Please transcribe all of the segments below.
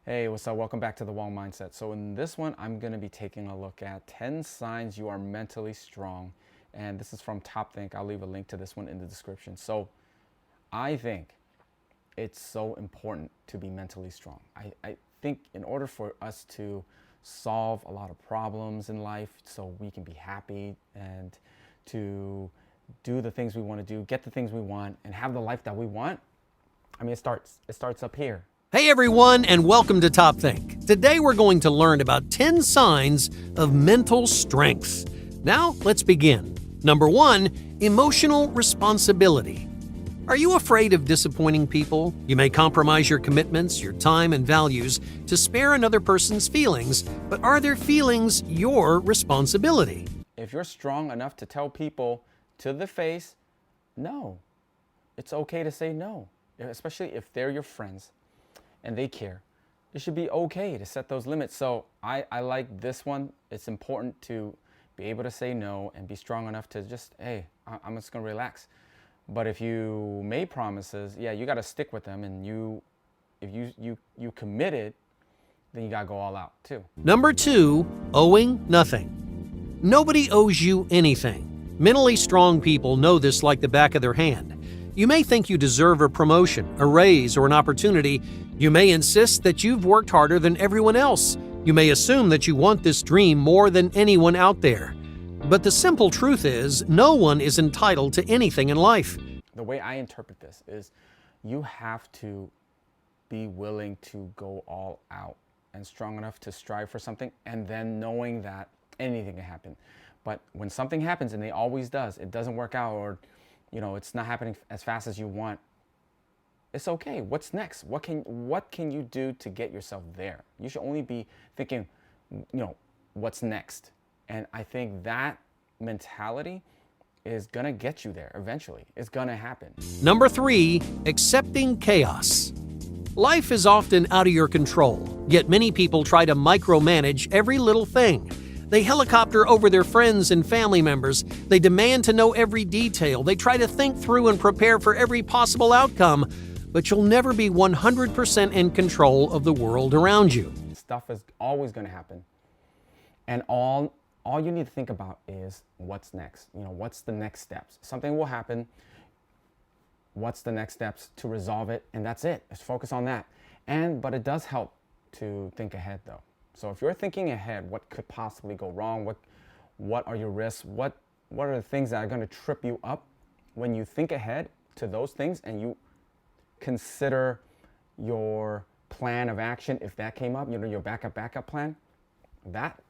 Hey, what's up? Welcome back to The Wong Mindset. So in this one, I'm going to be taking a look at 10 signs you are mentally strong. And this is from Top Think. I'll leave a link to this one in the description. So I think it's so important to be mentally strong. I think in order for us to solve a lot of problems in life so we can be happy and to do the things we want to do, get the things we want, and have the life that we want, it starts up here. Hey everyone, and welcome to Top Think. Today we're going to learn about 10 signs of mental strength. Now, let's begin. Number 1, emotional responsibility. Are you afraid of disappointing people? You may compromise your commitments, your time, and values to spare another person's feelings, but are their feelings your responsibility? If you're strong enough to tell people to the face, no, it's okay to say no, especially if they're your friends and they care. It should be okay to set those limits. So I like this one. It's important to be able to say no and be strong enough to just, hey, I'm just gonna relax. But if you made promises, yeah, you gotta stick with them, and if you committed, then you gotta go all out too. Number 2, owing nothing. Nobody owes you anything. Mentally strong people know this like the back of their hand. You may think you deserve a promotion, a raise, or an opportunity. You may insist that you've worked harder than everyone else. You may assume that you want this dream more than anyone out there. But the simple truth is, no one is entitled to anything in life. The way I interpret this is you have to be willing to go all out and strong enough to strive for something, and then knowing that anything can happen. But when something happens, and it always does, it doesn't work out, or it's not happening as fast as you want, it's okay. What's next? What can you do to get yourself there? You should only be thinking, what's next? And I think that mentality is gonna get you there eventually. It's gonna happen. Number 3, accepting chaos. Life is often out of your control, yet many people try to micromanage every little thing. They helicopter over their friends and family members. They demand to know every detail. They try to think through and prepare for every possible outcome, but you'll never be 100% in control of the world around you. Stuff is always going to happen. And all you need to think about is what's next. What's the next steps? Something will happen. What's the next steps to resolve it? And that's it. Just focus on that. But it does help to think ahead though. So if you're thinking ahead, what could possibly go wrong? What are your risks? What are the things that are going to trip you up? When you think ahead to those things and you consider your plan of action, if that came up, your backup plan, that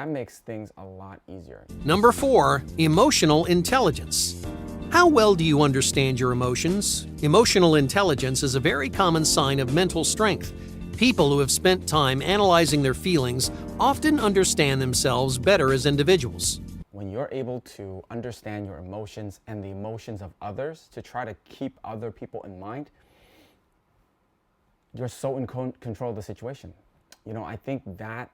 makes things a lot easier. Number 4, emotional intelligence. How well do you understand your emotions? Emotional intelligence is a very common sign of mental strength. People who have spent time analyzing their feelings often understand themselves better as individuals. When you're able to understand your emotions and the emotions of others to try to keep other people in mind, you're so in control of the situation. I think that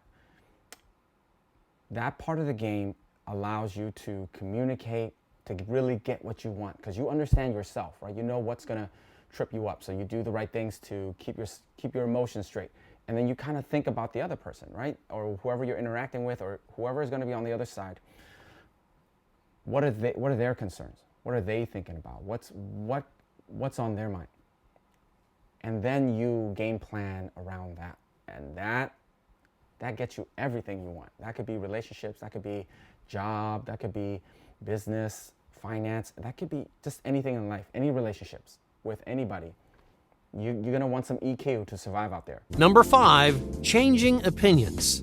part of the game allows you to communicate, to really get what you want, because you understand yourself, right? You know what's gonna trip you up, so you do the right things to keep your emotions straight, and then you kind of think about the other person, right, or whoever you're interacting with, or whoever is going to be on the other side. What are their concerns? What are they thinking about? What's on their mind? And then you game plan around that, and that gets you everything you want. That could be relationships, that could be job, that could be business, finance, that could be just anything in life, any relationships with anybody. You're going to want some EQ to survive out there. Number 5, changing opinions.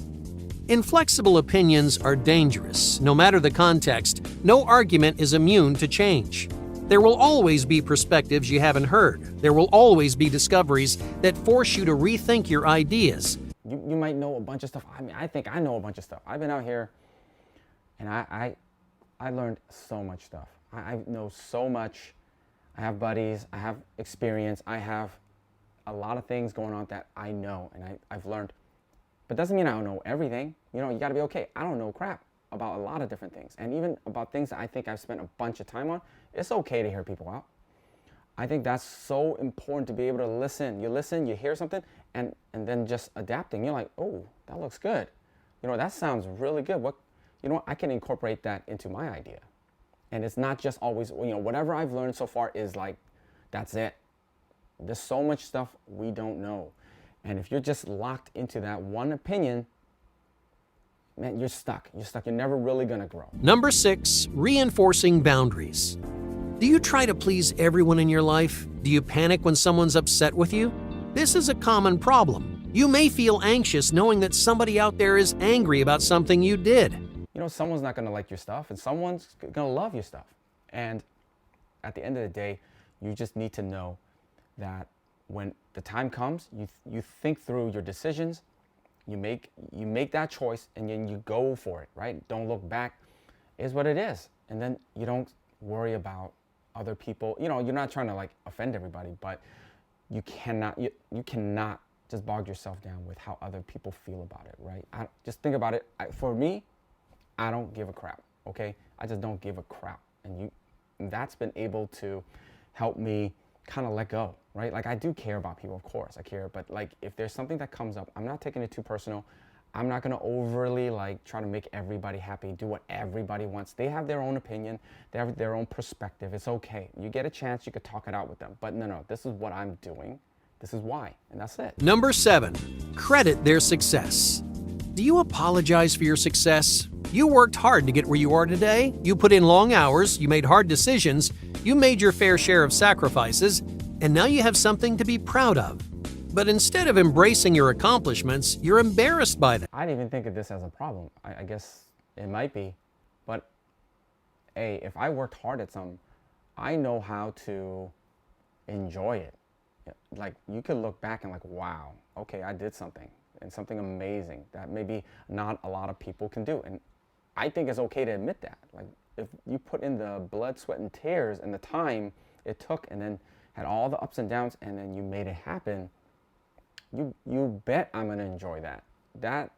Inflexible opinions are dangerous. No matter the context, no argument is immune to change. There will always be perspectives you haven't heard. There will always be discoveries that force you to rethink your ideas. You might know a bunch of stuff. I think I know a bunch of stuff. I've been out here, and I learned so much stuff. I know so much. I have buddies, I have experience, I have a lot of things going on that I know and I've learned. But doesn't mean I don't know everything. You gotta be okay. I don't know crap about a lot of different things. And even about things that I think I've spent a bunch of time on, it's okay to hear people out. I think that's so important, to be able to listen. You listen, you hear something, and then just adapting. You're like, oh, that looks good. You know, that sounds really good. What, you know what, I can incorporate that into my idea. And it's not just always, you know, whatever I've learned so far is like, that's it. There's so much stuff we don't know. And if you're just locked into that one opinion, man, you're stuck. You're stuck. You're never really going to grow. Number 6, reinforcing boundaries. Do you try to please everyone in your life? Do you panic when someone's upset with you? This is a common problem. You may feel anxious knowing that somebody out there is angry about something you did. You know, someone's not going to like your stuff and someone's going to love your stuff. And at the end of the day, you just need to know that when the time comes, you think through your decisions, you make that choice, and then you go for it, right? Don't look back. Is what it is. And then you don't worry about other people. You know, you're not trying to like offend everybody, but you cannot just bog yourself down with how other people feel about it, right? Just think about it. For me, I don't give a crap, okay? I just don't give a crap. And that's been able to help me kind of let go, right? Like, I do care about people, of course, I care, but like, if there's something that comes up, I'm not taking it too personal. I'm not gonna overly like try to make everybody happy, do what everybody wants. They have their own opinion, they have their own perspective. It's okay. You get a chance, you could talk it out with them. But no, this is what I'm doing. This is why, and that's it. Number 7, credit their success. Do you apologize for your success? You worked hard to get where you are today. You put in long hours, you made hard decisions, you made your fair share of sacrifices, and now you have something to be proud of. But instead of embracing your accomplishments, you're embarrassed by them. I didn't even think of this as a problem. I guess it might be, but hey, if I worked hard at something, I know how to enjoy it. Like, you could look back and like, wow, okay, I did something, and something amazing that maybe not a lot of people can do. And I think it's okay to admit that. Like, if you put in the blood, sweat, and tears and the time it took, and then had all the ups and downs, and then you made it happen, you bet I'm gonna enjoy that.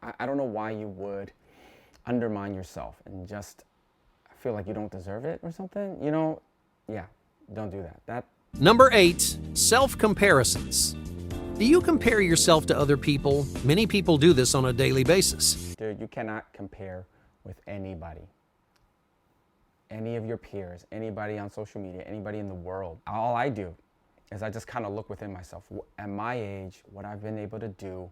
I don't know why you would undermine yourself and just feel like you don't deserve it or something. You know, yeah, don't do that. Number 8, self-comparisons. Do you compare yourself to other people? Many people do this on a daily basis. Dude, you cannot compare with anybody. Any of your peers, anybody on social media, anybody in the world. All I do is I just kind of look within myself. At my age, what I've been able to do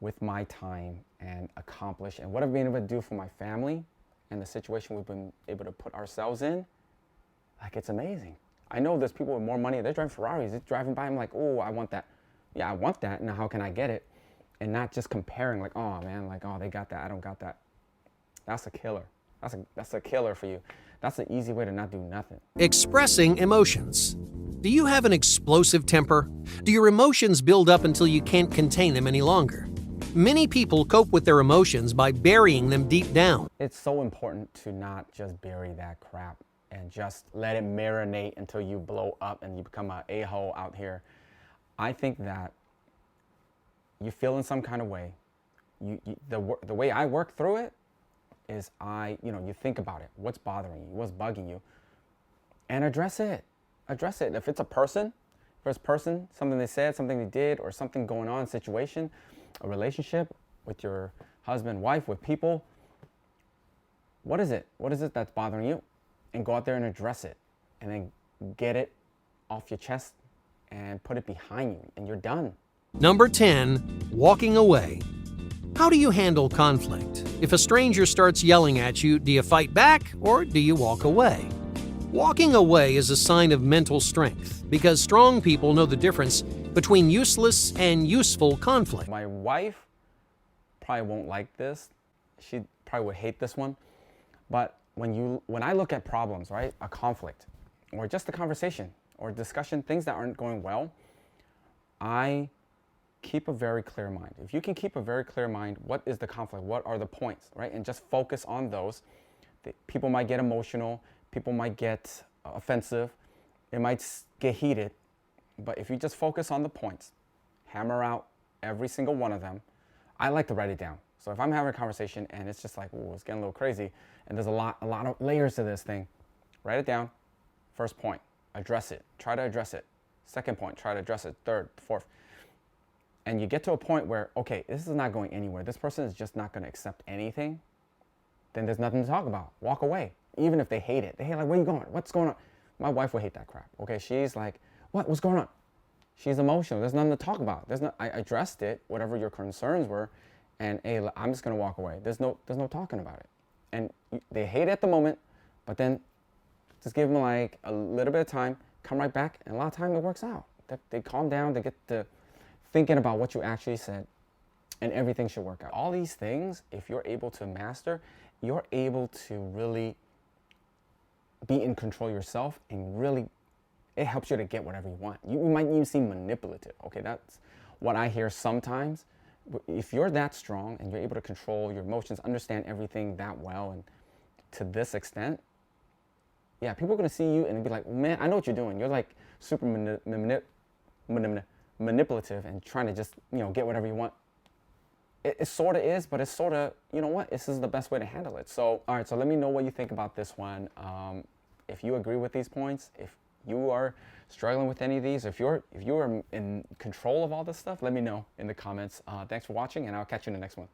with my time and accomplish, and what I've been able to do for my family and the situation we've been able to put ourselves in, like, it's amazing. I know there's people with more money, they're driving Ferraris, they're driving by, I'm like, oh, I want that. Yeah, I want that, now how can I get it? And not just comparing, like, oh man, like, oh, they got that, I don't got that. That's a killer. That's a killer for you. That's an easy way to not do nothing. Expressing emotions. Do you have an explosive temper? Do your emotions build up until you can't contain them any longer? Many people cope with their emotions by burying them deep down. It's so important to not just bury that crap and just let it marinate until you blow up and you become an a-hole out here. I think that you feel in some kind of way. The way I work through it is you think about it. What's bothering you? What's bugging you? And address it. Address it. If it's a person, something they said, something they did, or something going on, situation, a relationship with your husband, wife, with people, what is it? What is it that's bothering you? And go out there and address it. And then get it off your chest and put it behind you, and you're done. Number 10, walking away. How do you handle conflict? If a stranger starts yelling at you, do you fight back or do you walk away? Walking away is a sign of mental strength because strong people know the difference between useless and useful conflict. My wife probably won't like this. She probably would hate this one. But when I look at problems, right, a conflict or just a conversation or discussion, things that aren't going well, I keep a very clear mind. If you can keep a very clear mind, what is the conflict? What are the points, right? And just focus on those. People might get emotional. People might get offensive. It might get heated. But if you just focus on the points, hammer out every single one of them. I like to write it down. So if I'm having a conversation and it's just like, ooh, it's getting a little crazy, and there's a lot of layers to this thing, write it down. First point, address it. Try to address it. Second point, try to address it. Third, fourth. and you get to a point where, okay, this is not going anywhere. This person is just not going to accept anything. Then there's nothing to talk about. Walk away. Even if they hate it. They hate, like, where you going? What's going on? My wife would hate that crap. Okay, she's like, what's going on? She's emotional. There's nothing to talk about. I addressed it, whatever your concerns were, and hey, I'm just gonna walk away. There's no talking about it. And they hate it at the moment, but then just give them like a little bit of time, come right back, and a lot of time it works out. They calm down, they get to thinking about what you actually said, and everything should work out. All these things, if you're able to master, you're able to really be in control yourself, and really, it helps you to get whatever you want. You might even seem manipulative. Okay, that's what I hear sometimes. If you're that strong and you're able to control your emotions, understand everything that well, and to this extent, yeah, people are gonna see you and be like, man, I know what you're doing. You're like super manipulative and trying to just, get whatever you want. It sort of is, but it's sort of, you know what, this is the best way to handle it. So, all right, so let me know what you think about this one. If you agree with these points, if you are struggling with any of these, if you're in control of all this stuff, let me know in the comments. Thanks for watching, and I'll catch you in the next one.